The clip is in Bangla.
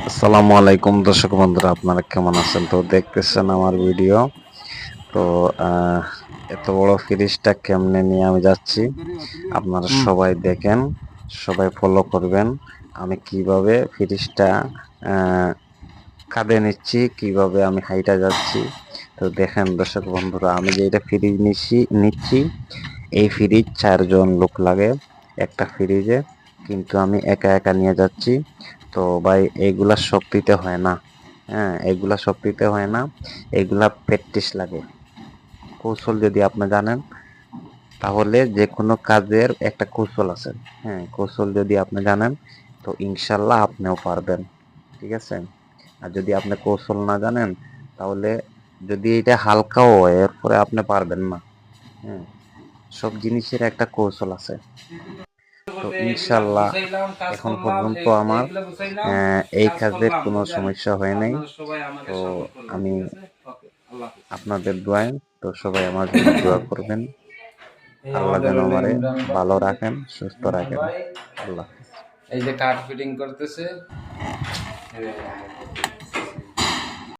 আসসালামু আলাইকুম দর্শক বন্ধুরা, আপনারা কেমন আছেন? তো দেখতেছেন আমার ভিডিও। তো এত বড় ফ্রিজটা কেমনে নিয়ে আমি যাচ্ছি আপনারা সবাই দেখেন, সবাই ফলো করবেন। আমি কিভাবে ফ্রিজটা কাঁধে নিচ্ছি, কিভাবে আমি হাইটা যাচ্ছি। তো দেখেন দর্শক বন্ধুরা, আমি যে এটা ফ্রিজ নিচ্ছি, এই ফ্রিজ 4 জন লোক লাগে একটা ফ্রিজে, কিন্তু আমি একা একা নিয়ে যাচ্ছি। তো ভাই এগুলা শক্তিতে হয় না, হ্যাঁ এগুলা শক্তিতে হয় না, এগুলা প্র্যাকটিস লাগে। কৌশল যদি আপনি জানেন, তাহলে যে কোনো কাজের একটা কৌশল আছে। হ্যাঁ, কৌশল যদি আপনি জানেন, তো ইনশাল্লাহ আপনিও পারবেন। ঠিক আছে? আর যদি আপনি কৌশল না জানেন, তাহলে যদি এটা হালকাও হয়, এরপরে আপনি পারবেন না। হ্যাঁ, সব জিনিসের একটা কৌশল আছে। তো ইনশাল্লাহ এখন পর্যন্ত আমার এই কাজের কোনো সমস্যা হয় নাই। তো আমি আপনাদের দোয়ায়, তো সবাই আমার জন্য দোয়া করবেন। আল্লাহ যেন আমারে ভালো রাখেন, সুস্থ রাখেন। আল্লাহ। এই যে কাঠ ফিটিং করতেছে।